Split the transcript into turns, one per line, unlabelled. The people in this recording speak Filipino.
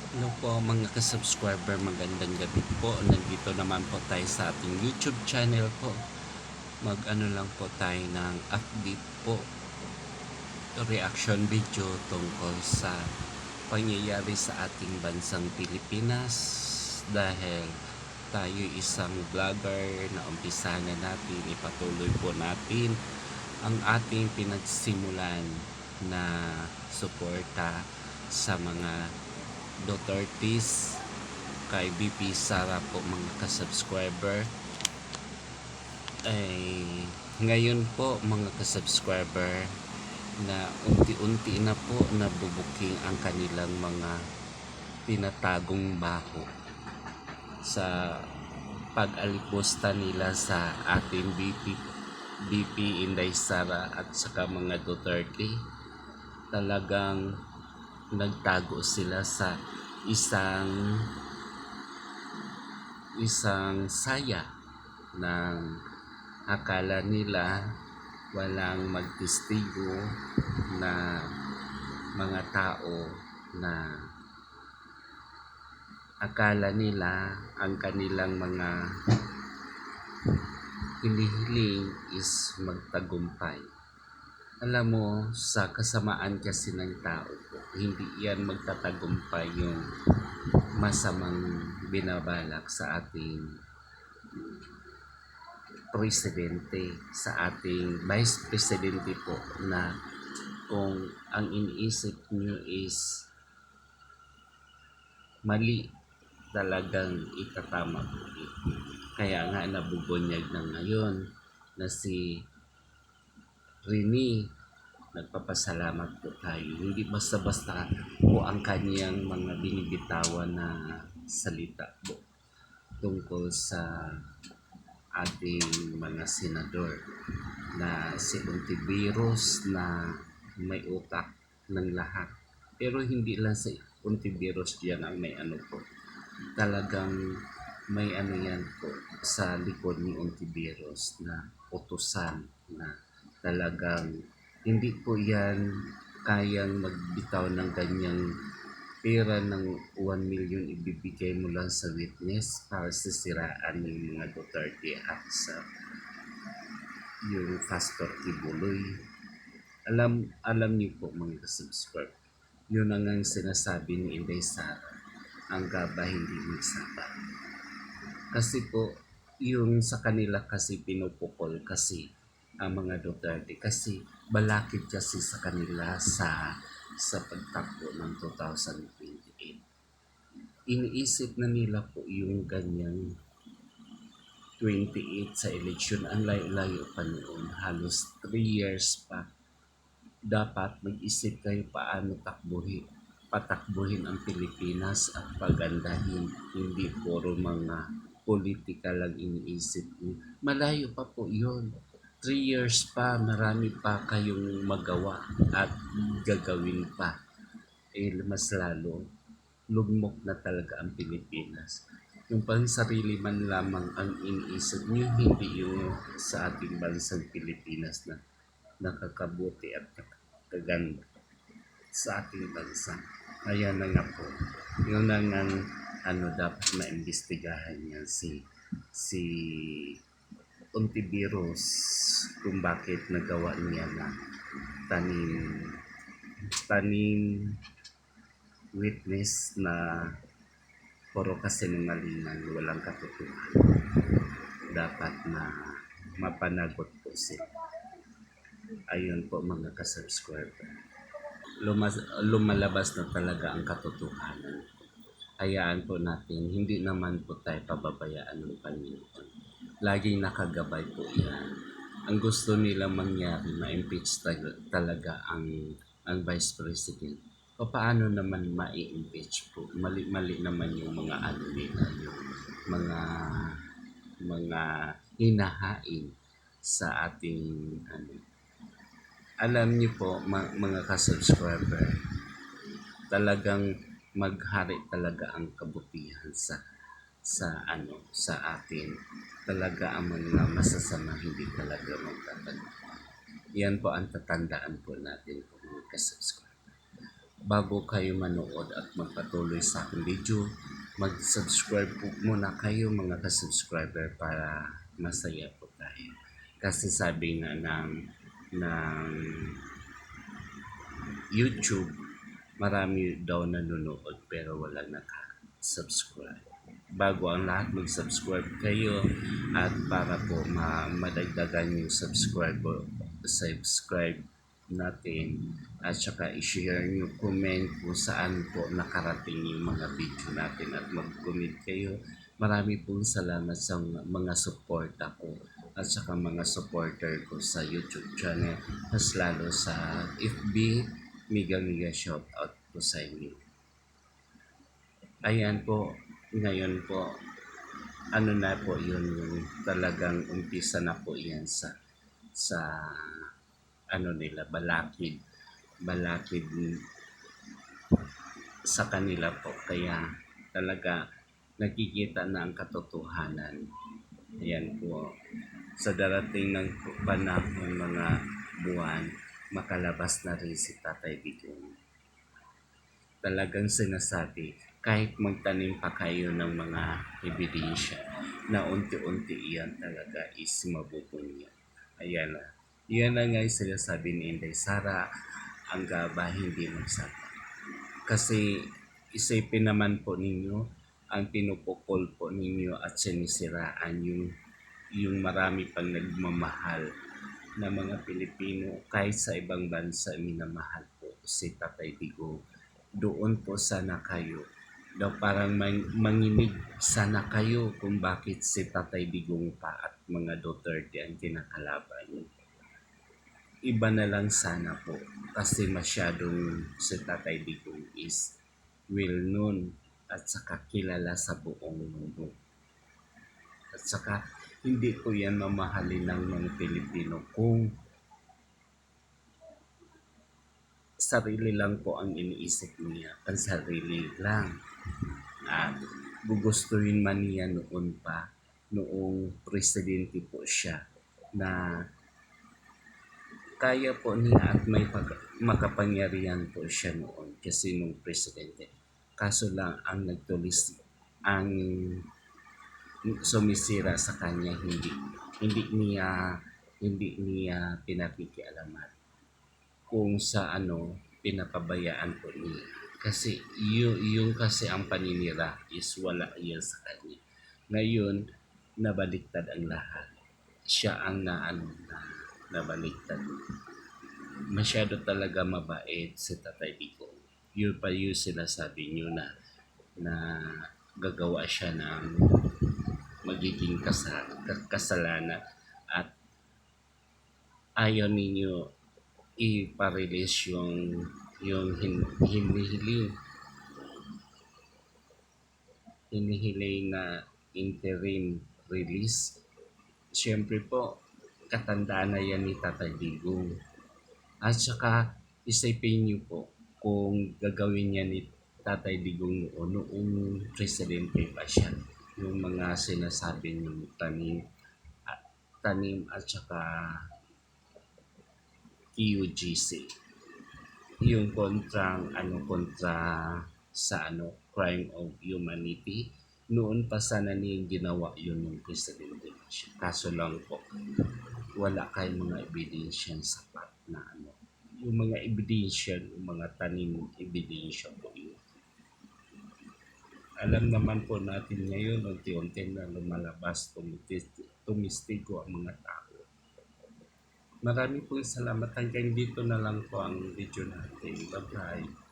Hello po mga ka-subscriber, magandang gabi po. Nandito naman po tayo sa ating YouTube channel po. Mag-ano lang po tayo ng update po, reaction video tungkol sa pangyayari sa ating bansang Pilipinas. Dahil tayo isang vlogger na umpisa na natin, ipatuloy po natin ang ating pinagsimulan na suporta sa mga Dutertes kay VP Sara po mga ka-subscriber. Ay ngayon po mga ka-subscriber na unti-unti na po nabubuking ang kanilang mga tinatagong baho sa pag-alipusta nila sa ating VP Inday Sara at saka mga Duterte. Talagang nagtago sila sa isang saya ng akala nila walang magtestigo na mga tao na akala nila ang kanilang mga hinihiling is magtagumpay. Alam mo, sa kasamaan kasi ng tao po, hindi yan magtatagumpay yung masamang binabalak sa ating presidente, sa ating vice presidente po, na kung ang iniisip nyo is mali, talagang itatama po ito. Kaya nga nabubunyag na ngayon na si Rini, nagpapasalamat po tayo. Hindi basta-basta po ang kanyang mga binibitawan na salita po tungkol sa ating mga senador na si Ontiveros na may utak ng lahat. Pero hindi lang sa Ontiveros diyan ang may ano po. Talagang may ano yan po sa likod ni Ontiveros na utusan na talagang hindi po yan kayang magbitaw ng ganyang pera ng 1 million ibibigay mo lang sa witness para sisiraan yung mga Duterte at sa yung Pastor Kibuloy. Alam niyo po mga subscribe, yun ang sinasabi ni Inday Sara, ang gaba hindi magsaba. Kasi po yung sa kanila kasi pinupukol kasi ang mga Duterte kasi balakid kasi sa kanila sa pagtakbo ng 2028. Iniisip na nila po yung ganyang 28 sa eleksyon. Ang layo-layo pa noon, halos 3 years pa. Dapat mag-isip kayo paano patakbuhin ang Pilipinas at pagandahin, hindi puro mga politika lang iniisip niyo. Malayo pa po yun. 3 years pa, marami pa kayong magawa at gagawin pa. Mas lalo, lugmok na talaga ang Pilipinas. Yung pang sarili man lamang ang iniisip niyo, hindi yung sa ating bansang Pilipinas na nakakabuti at nakakaganda sa ating bansa. Kaya na nga po, yun na nga dapat maimbestigahan niya si Ontiveros kung bakit nagawa niya na tanim witness na puro kasinungalingan, walang katotohanan. Dapat na mapanagot po sila. Ayun po mga ka-subscriber. Lumalabas na talaga ang katotohanan. Hayaan po natin, hindi naman po tayo pababayaan ng Panginoon. Laging nakagabay po yan. Ang gusto nila mangyari, ma-impeach talaga ang Vice President. O paano naman ma-impeach po? Mali naman yung mga ano nila, yung mga hinahain sa ating ano. Alam niyo po mga ka-subscriber, talagang maghari talaga ang kabutihan sa atin. Talaga ang mga masasama hindi talaga magtatagal. Yan po ang tatandaan po natin po mga ka-subscriber. bago kayo manood at magpatuloy sa aking video, mag-subscribe po muna kayo mga ka-subscriber para masaya po tayo. Kasi sabi nga ng YouTube, marami daw nanonood pero wala naka-subscribe. Bago ang lahat, mag-subscribe kayo at para po madagdagan yung subscribe natin at saka i-share nyo, comment kung saan po nakarating yung mga video natin at mag-comment kayo. Marami pong salamat sa mga suporta ko at saka mga supporter ko sa YouTube channel, mas lalo sa FB. Mega shout out po sa inyo. Ayan po, ngayon po, ano na po yun, yung talagang umpisa na po yan sa ano nila, balakid sa kanila po. Kaya talaga nakikita na ang katotohanan. Ayan po, sa darating ng panahon, mga buwan, makalabas na rin si Tatay Digong. Talagang sinasabi, kahit magtanim pa kayo ng mga ebidensya, na unti-unti iyan talaga is mabubunya. Ayan na. Yan na nga yung sinasabi ni Inday Sara, ang gaba hindi magsaka. Kasi isipin naman po ninyo, ang pinupukol po ninyo at sinisiraan yung marami pang nagmamahal na mga Pilipino, kahit sa ibang bansa minamahal po si Tatay Digong. Doon po sana kayo. Daw parang manginig sana kayo kung bakit si Tatay Digong pa at mga Duterte ang kinakalaban. Iba na lang sana po kasi masyadong si Tatay Digong is well known at saka kilala sa buong mundo. At saka hindi ko yan mamahalin ng mga Pilipino kung sarili lang po ang iniisip niya, ang sarili lang. At gugustuhin man niya noong presidente po siya, na kaya po niya at may makapangyarihan po siya noon kasi nung presidente. Kaso lang ang ang sumisira sa kanya, hindi niya pinakikialaman kung sa pinapabayaan po niya. Kasi yung kasi ang paninira is wala yan sa kanya. Ngayon, nabaliktad ang lahat. Siya ang nabaliktad. Masyado talaga mabait si Tatay Digong. Yun pa yung sinasabi nyo na gagawa siya ng magiging kasalanan at ayaw ninyo iparelease yung hinihiling na interim release. Siyempre po, katandaan na yan ni Tatay Digong. At saka isipin niyo po kung gagawin niya ni Tatay Digong noong presidente pa siya, yung mga sinasabi niyong tanim at saka TUGC, yung kontra sa crime of humanity. Noon pa sana niyang ginawa yun ng presidente siya. Kaso lang po, wala kayong mga ebidensya sapat na yung mga ebidensya, yung mga tanim ebidensya po yun. Alam naman po natin ngayon, unti-unti na lumalabas, tumistigo ang mga tao. Maraming pong salamat. Hanggang dito na lang po ang video natin. Bye-bye.